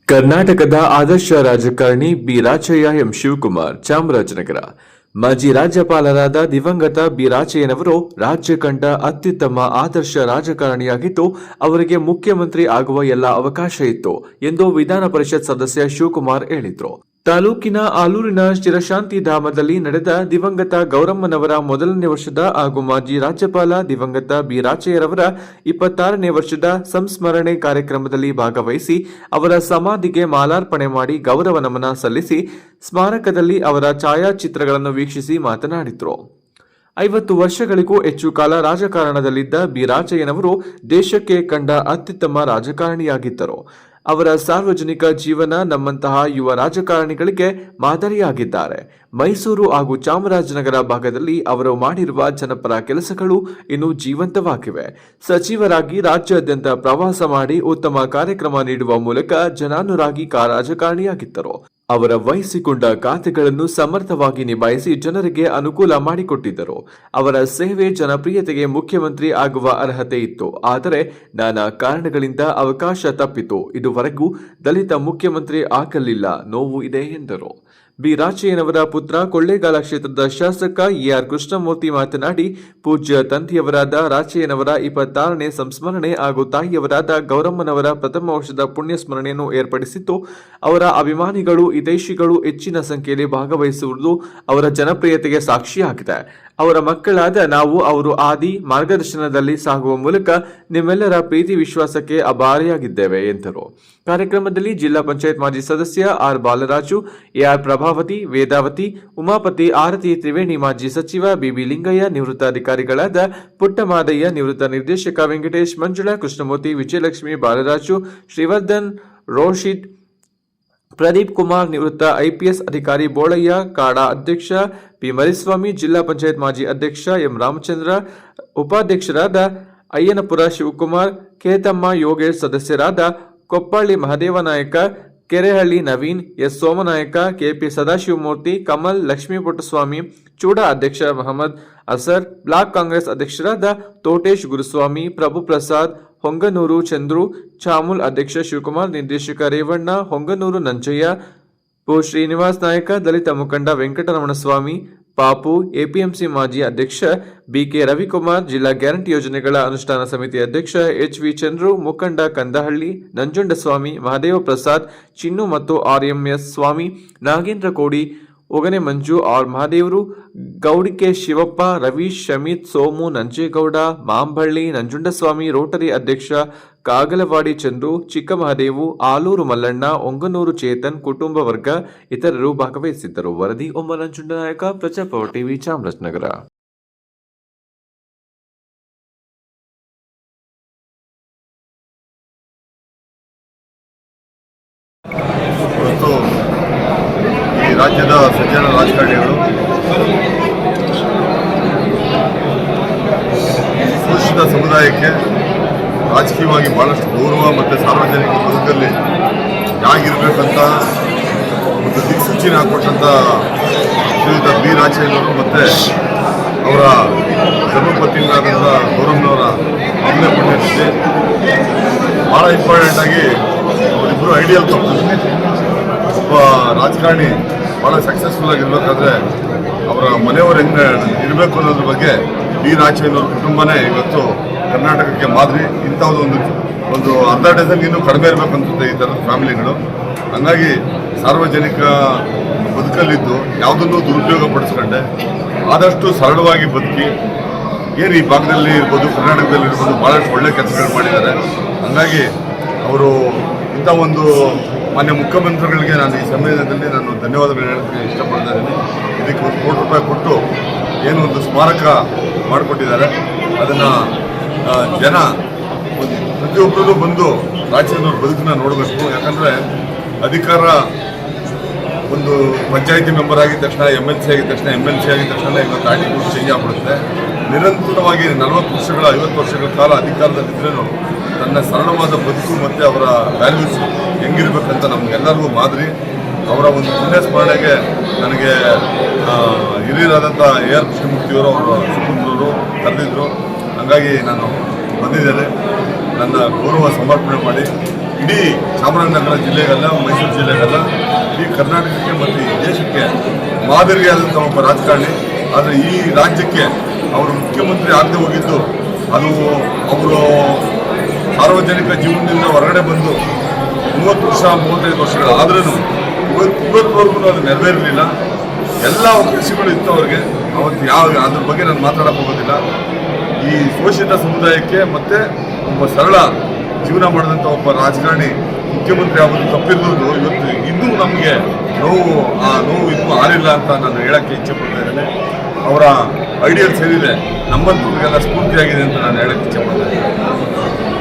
ಕರ್ನಾಟಕದ ಆದರ್ಶ ರಾಜಕಾರಣಿ B Rachaiah M Shivakumar Chamarajanagar. ಮಾಜಿ ರಾಜ್ಯಪಾಲರಾದ ದಿವಂಗತ ಬಿ ರಾಚಯ್ಯನವರು ರಾಜ್ಯ ಕಂಡ ಅತ್ಯುತ್ತಮ ಆದರ್ಶ ರಾಜಕಾರಣಿಯಾಗಿದ್ದು ಅವರಿಗೆ ಮುಖ್ಯಮಂತ್ರಿ ಆಗುವ ಎಲ್ಲ ಅವಕಾಶ ಇತ್ತು ಎಂದು ವಿಧಾನ ಪರಿಷತ್ ಸದಸ್ಯ ಶಿವಕುಮಾರ್ ಹೇಳಿದರು. ತಾಲೂಕಿನ ಆಲೂರಿನ ಚಿರಶಾಂತಿ ಧಾಮದಲ್ಲಿ ನಡೆದ ದಿವಂಗತ ಗೌರಮ್ಮನವರ ಮೊದಲನೇ ವರ್ಷದ ಹಾಗೂ ಮಾಜಿ ರಾಜ್ಯಪಾಲ ದಿವಂಗತ ಬಿ ರಾಚಯ್ಯರವರ 26ನೇ ವರ್ಷದ ಸಂಸ್ಮರಣೆ ಕಾರ್ಯಕ್ರಮದಲ್ಲಿ ಭಾಗವಹಿಸಿ ಅವರ ಸಮಾಧಿಗೆ ಮಾಲಾರ್ಪಣೆ ಮಾಡಿ ಗೌರವ ನಮನ ಸಲ್ಲಿಸಿ ಸ್ಮಾರಕದಲ್ಲಿ ಅವರ ಛಾಯಾಚಿತ್ರಗಳನ್ನು ವೀಕ್ಷಿಸಿ ಮಾತನಾಡಿದರು. 50 ವರ್ಷಗಳಿಗೂ ಹೆಚ್ಚು ಕಾಲ ರಾಜಕಾರಣದಲ್ಲಿದ್ದ ಬಿ ರಾಚಯ್ಯನವರು ದೇಶಕ್ಕೆ ಕಂಡ ಅತ್ಯುತ್ತಮ ರಾಜಕಾರಣಿಯಾಗಿದ್ದರು. ಅವರ ಸಾರ್ವಜನಿಕ ಜೀವನ ನಮ್ಮಂತಹ ಯುವ ರಾಜಕಾರಣಿಗಳಿಗೆ ಮಾದರಿಯಾಗಿದ್ದಾರೆ. ಮೈಸೂರು ಹಾಗೂ ಚಾಮರಾಜನಗರ ಭಾಗದಲ್ಲಿ ಅವರು ಮಾಡಿರುವ ಜನಪರ ಕೆಲಸಗಳು ಇನ್ನೂ ಜೀವಂತವಾಗಿವೆ. ಸಚಿವರಾಗಿ ರಾಜ್ಯಾದ್ಯಂತ ಪ್ರವಾಸ ಮಾಡಿ ಉತ್ತಮ ಕಾರ್ಯಕ್ರಮ ನೀಡುವ ಮೂಲಕ ಜನಾನುರಾಗಿ ರಾಜಕಾರಣಿಯಾಗಿದ್ದರು. ಅವರ ವಹಿಸಿಕೊಂಡ ಖಾತೆಗಳನ್ನು ಸಮರ್ಥವಾಗಿ ನಿಭಾಯಿಸಿ ಜನರಿಗೆ ಅನುಕೂಲ ಮಾಡಿಕೊಟ್ಟಿದ್ದರು. ಅವರ ಸೇವೆ ಜನಪ್ರಿಯತೆಗೆ ಮುಖ್ಯಮಂತ್ರಿ ಆಗುವ ಅರ್ಹತೆ ಇತ್ತು. ಆದರೆ ನಾನಾ ಕಾರಣಗಳಿಂದ ಅವಕಾಶ ತಪ್ಪಿತು. ಇದುವರೆಗೂ ದಲಿತ ಮುಖ್ಯಮಂತ್ರಿ ಆಗಲಿಲ್ಲ, ನೋವು ಇದೆ ಎಂದರು. ಬಿ ರಾಚಯ್ಯನವರ ಪುತ್ರ ಕೊಳ್ಳೇಗಾಲ ಕ್ಷೇತ್ರದ ಶಾಸಕ ಎಆರ್ ಕೃಷ್ಣಮೂರ್ತಿ ಮಾತನಾಡಿ, ಪೂಜ್ಯ ತಂದೆಯವರಾದ ರಾಚಯ್ಯನವರ 26ನೇ ಸಂಸ್ಮರಣೆ ಹಾಗೂ ತಾಯಿಯವರಾದ ಗೌರಮ್ಮನವರ ಪ್ರಥಮ ವರ್ಷದ ಪುಣ್ಯ ಸ್ಮರಣೆಯನ್ನು ಏರ್ಪಡಿಸಿದ್ದು, ಅವರ ಅಭಿಮಾನಿಗಳು ಹಿತೈಷಿಗಳು ಹೆಚ್ಚಿನ ಸಂಖ್ಯೆಯಲ್ಲಿ ಭಾಗವಹಿಸುವುದು ಅವರ ಜನಪ್ರಿಯತೆಗೆ ಸಾಕ್ಷಿಯಾಗಿದೆ. ಅವರ ಮಕ್ಕಳಾದ ನಾವು ಅವರು ಆದಿ ಮಾರ್ಗದರ್ಶನದಲ್ಲಿ ಸಾಗುವ ಮೂಲಕ ನಿಮ್ಮೆಲ್ಲರ ಪ್ರೀತಿ ವಿಶ್ವಾಸಕ್ಕೆ ಅಭಾರಿಯಾಗಿದ್ದೇವೆ ಎಂದರು. ಕಾರ್ಯಕ್ರಮದಲ್ಲಿ ಜಿಲ್ಲಾ ಪಂಚಾಯತ್ ಮಾಜಿ ಸದಸ್ಯ ಆರ್ ಬಾಲರಾಜು, ಎಆರ್ ಪ್ರಭಾವತಿ, ವೇದಾವತಿ, ಉಮಾಪತಿ, ಆರತಿ ತ್ರಿವೇಣಿ, ಮಾಜಿ ಸಚಿವ ಬಿಬಿ ಲಿಂಗಯ್ಯ, ನಿವೃತ್ತ ಅಧಿಕಾರಿಗಳಾದ ಪುಟ್ಟಮಾದಯ್ಯ, ನಿವೃತ್ತ ನಿರ್ದೇಶಕ ವೆಂಕಟೇಶ್, ಮಂಜುಳಾ, ಕೃಷ್ಣಮೂರ್ತಿ, ವಿಜಯಲಕ್ಷ್ಮಿ, ಬಾಲರಾಜು, ಶ್ರೀವರ್ಧನ್, ರೋಷಿತ್, ಪ್ರದೀಪ್ ಕುಮಾರ್, ನಿವೃತ್ತ ಐಪಿಎಸ್ ಅಧಿಕಾರಿ ಬೋಳಯ್ಯ, ಕಾಡಾ ಅಧ್ಯಕ್ಷ ಪಿ ಮರಿಸ್ವಾಮಿ, ಜಿಲ್ಲಾ ಪಂಚಾಯತ್ ಮಾಜಿ ಅಧ್ಯಕ್ಷ ಎಂ ರಾಮಚಂದ್ರ, ಉಪಾಧ್ಯಕ್ಷರಾದ ಅಯ್ಯನಪುರ ಶಿವಕುಮಾರ್, ಕೇತಮ್ಮ, ಯೋಗೇಶ್, ಸದಸ್ಯರಾದ ಕೊಪ್ಪಳ್ಳಿ ಮಹದೇವನಾಯಕ, ಕೆರೆಹಳ್ಳಿ ನವೀನ್, ಎಸ್ ಸೋಮನಾಯಕ, ಕೆಪಿ ಸದಾಶಿವಮೂರ್ತಿ, ಕಮಲ್, ಲಕ್ಷ್ಮೀ ಪುಟ್ಟಸ್ವಾಮಿ, ಚೂಡಾ ಅಧ್ಯಕ್ಷ ಮಹಮ್ಮದ್ ಅಸರ್, ಬ್ಲಾಕ್ ಕಾಂಗ್ರೆಸ್ ಅಧ್ಯಕ್ಷರಾದ ತೋಟೇಶ್ ಗುರುಸ್ವಾಮಿ, ಪ್ರಭು ಪ್ರಸಾದ್, ಹೊಂಗನೂರು ಚಂದ್ರು, ಚಾಮುಲ್ ಅಧ್ಯಕ್ಷ ಶಿವಕುಮಾರ್, ನಿರ್ದೇಶಕ ರೇವಣ್ಣ, ಹೊಂಗನೂರು ನಂಜಯ್ಯ, ಪು ಶ್ರೀನಿವಾಸ್ ನಾಯಕ, ದಲಿತ ಮುಖಂಡ ವೆಂಕಟರಮಣಸ್ವಾಮಿ, ಪಾಪು, ಎಪಿಎಂಸಿ ಮಾಜಿ ಅಧ್ಯಕ್ಷ ಬಿಕೆ ರವಿಕುಮಾರ್, ಜಿಲ್ಲಾ ಗ್ಯಾರಂಟಿ ಯೋಜನೆಗಳ ಅನುಷ್ಠಾನ ಸಮಿತಿ ಅಧ್ಯಕ್ಷ ಎಚ್ವಿ ಚಂದ್ರು, ಮುಖಂಡ ಕಂದಹಳ್ಳಿ ನಂಜುಂಡಸ್ವಾಮಿ, ಮಹದೇವ ಪ್ರಸಾದ್, ಚಿನ್ನು ಮತ್ತು ಆರ್ಎಂಎಸ್ ಸ್ವಾಮಿ, ನಾಗೇಂದ್ರ ಕೋಡಿ, ಒಗನೆ ಮಂಜು, ಆರ್ ಮಹಾದೇವರು, ಗೌಡಿಕೆ ಶಿವಪ್ಪ, ರವೀಶ್, ಶಮಿತ್, ಸೋಮು, ನಂಜೇಗೌಡ, ಮಾಂಬಳ್ಳಿ, ನಂಜುಂಡಸ್ವಾಮಿ, ರೋಟರಿ ಅಧ್ಯಕ್ಷ ಕಾಗಲವಾಡಿ ಚಂದ್ರು, ಚಿಕ್ಕಮಹದೇವು, ಆಲೂರು ಮಲ್ಲಣ್ಣ, ಒಂಗನೂರು ಚೇತನ್, ಕುಟುಂಬ ವರ್ಗ ಇತರರು ಭಾಗವಹಿಸಿದ್ದರು. ವರದಿ ಒಮ್ಮ ನಂಜುಂಡನಾಯಕ, ಪ್ರಜಾಪವರ್ ಟಿವಿ, ಚಾಮರಾಜನಗರ. ರಾಜ್ಯದ ಸಜ್ಜನ ರಾಜಕಾರಣಿಗಳು ಶೋಷಿತ ಸಮುದಾಯಕ್ಕೆ ರಾಜಕೀಯವಾಗಿ ಬಹಳಷ್ಟು ಗೌರವ ಮತ್ತು ಸಾರ್ವಜನಿಕ ಬದುಕಲ್ಲಿ ಹೇಗಿರಬೇಕಂತ ಒಂದು ದಿಕ್ಸೂಚಿನ ಹಾಕೊಟ್ಟಂಥ ಶ್ರೀಯುತ ಬಿ ರಾಚಯ್ಯನವರು ಮತ್ತು ಅವರ ಧರ್ಮಪತ್ನಿಯಾದಂಥ ಗೌರಮ್ಮನವರ ಮೊದಲನೇ ಪುಣ್ಯತಿಥಿ ಭಾಳ ಇಂಪಾರ್ಟೆಂಟಾಗಿ ಅವರಿಬ್ಬರು ಐಡಿಯಲ್ ಕಪಲ್. ಒಬ್ಬ ರಾಜಕಾರಣಿ ಭಾಳ ಸಕ್ಸಸ್ಫುಲ್ ಆಗಿರ್ಬೇಕಾದ್ರೆ ಅವರ ಮನೆಯವರು ಹೆಂಗೆ ಇರಬೇಕು ಅನ್ನೋದ್ರ ಬಗ್ಗೆ ಬಿ ರಾಚಯ್ಯನವ್ರ ಕುಟುಂಬನೇ ಇವತ್ತು ಕರ್ನಾಟಕಕ್ಕೆ ಮಾದರಿ. ಇಂಥದ್ದು ಒಂದು ಅರ್ಧ ಡಜನ್ಗಿನ್ನೂ ಕಡಿಮೆ ಇರಬೇಕಂತ ಈ ಥರದ ಫ್ಯಾಮಿಲಿಗಳು. ಹಂಗಾಗಿ ಸಾರ್ವಜನಿಕ ಬದುಕಲ್ಲಿದ್ದು ಯಾವುದನ್ನು ದುರುಪಯೋಗ ಪಡಿಸ್ಕೊಂಡೆ ಆದಷ್ಟು ಸರಳವಾಗಿ ಬದುಕಿ ಏನು ಈ ಭಾಗದಲ್ಲಿ ಇರ್ಬೋದು, ಕರ್ನಾಟಕದಲ್ಲಿ ಇರ್ಬೋದು, ಭಾಳಷ್ಟು ಒಳ್ಳೆ ಕೆಲಸಗಳು ಮಾಡಿದ್ದಾರೆ. ಹಂಗಾಗಿ ಅವರು ಇಂಥ ಒಂದು ಮಾನ್ಯ ಮುಖ್ಯಮಂತ್ರಿಗಳಿಗೆ ನಾನು ಈ ಸಮಯದಲ್ಲಿ ನಾನು ಧನ್ಯವಾದಗಳು ಹೇಳೋಕ್ಕೆ ಇಷ್ಟಪಡ್ತಾ ಇದ್ದೀನಿ. ಇದಕ್ಕೆ ₹1 ಕೋಟಿ ಕೊಟ್ಟು ಏನು ಒಂದು ಸ್ಮಾರಕ ಮಾಡಿಕೊಟ್ಟಿದ್ದಾರೆ. ಅದನ್ನು ಜನ ಪ್ರತಿಯೊಬ್ಬರೂ ಬಂದು ರಾಜ್ಯದವ್ರ ಬದುಕನ್ನ ನೋಡಬೇಕು. ಯಾಕಂದರೆ ಅಧಿಕಾರ ಒಂದು ಪಂಚಾಯಿತಿ ಮೆಂಬರ್ ಆಗಿದ ತಕ್ಷಣ, MLC ಆಗಿದ ತಕ್ಷಣ, MLC ಆಗಿದ ತಕ್ಷಣ ಇವತ್ತು ಆಟಿಟ್ಯೂಡ್ ಚೇಂಜ್ ಆಗಿಬಿಡುತ್ತೆ. ನಿರಂತರವಾಗಿ 40 ವರ್ಷಗಳ 50 ವರ್ಷಗಳ ಕಾಲ ಅಧಿಕಾರದಲ್ಲಿದ್ದರೂ ತನ್ನ ಸರಳವಾದ ಬದುಕು ಮತ್ತು ಅವರ ವ್ಯಾಲ್ಯೂಸ್ ಹೆಂಗಿರ್ಬೇಕಂತ ನಮಗೆಲ್ಲರಿಗೂ ಮಾದರಿ. ಅವರ ಒಂದು ಪುಣ್ಯ ಸ್ಮರಣೆಗೆ ನನಗೆ ಹಿರಿಯರಾದಂಥ AR ಕೃಷ್ಣಮೂರ್ತಿಯವರು, ಅವರ ಸುಪುತ್ರರು ಕರೆದಿದ್ದರು. ಹಾಗಾಗಿ ನಾನು ಬಂದಿದ್ದೇನೆ. ನನ್ನ ಗೌರವ ಸಮರ್ಪಣೆ ಮಾಡಿ ಇಡೀ ಚಾಮರಾಜನಗರ ಜಿಲ್ಲೆಗಲ್ಲ, ಮೈಸೂರು ಜಿಲ್ಲೆಗಲ್ಲ, ಇಡೀ ಕರ್ನಾಟಕಕ್ಕೆ ಮತ್ತು ಈ ದೇಶಕ್ಕೆ ಮಾದರಿಯಾದಂಥ ಒಬ್ಬ ರಾಜಕಾರಣಿ. ಆದರೆ ಈ ರಾಜ್ಯಕ್ಕೆ ಅವರು ಮುಖ್ಯಮಂತ್ರಿ ಆಗದೆ ಹೋಗಿದ್ದು ಅದು ಅವರು ಸಾರ್ವಜನಿಕ ಜೀವನದಿಂದ ಹೊರಗಡೆ ಬಂದು 30 ವರ್ಷ 35 ವರ್ಷಗಳಾದ್ರೂ ಇವತ್ತುವರೆಗೂ ಅದು ನೆರವೇರಲಿಲ್ಲ. ಎಲ್ಲ ಅವಕಾಶಗಳು ಇತ್ತು ಅವ್ರಿಗೆ. ಅವತ್ತು ಅದ್ರ ಬಗ್ಗೆ ನಾನು ಮಾತಾಡಕ್ಕೆ ಹೋಗೋದಿಲ್ಲ. ಈ ಶೋಷಿತ ಸಮುದಾಯಕ್ಕೆ ಮತ್ತು ಒಬ್ಬ ಸರಳ ಜೀವನ ಮಾಡಿದಂಥ ಒಬ್ಬ ರಾಜಕಾರಣಿ ಮುಖ್ಯಮಂತ್ರಿ ಆಗೋದು ತಪ್ಪಿರೋದು ಇವತ್ತು ಇನ್ನೂ ನಮಗೆ ಆ ನೋವು ಇನ್ನೂ ಆರಿಲ್ಲ ಅಂತ ನಾನು ಹೇಳೋಕ್ಕೆ ಇಚ್ಛೆ ಪಡ್ತಾ ಇದ್ದೇನೆ. ಅವರ ಐಡಿಯಲ್ಸ್ ಏನಿದೆ ನಮ್ಮಂತವ್ರಿಗೆಲ್ಲ ಸ್ಫೂರ್ತಿಯಾಗಿದೆ ಅಂತ ನಾನು ಹೇಳೋಕ್ಕೆ ಇಚ್ಛೆ ಪಡ್ತಾ ಇದ್ದೇನೆ.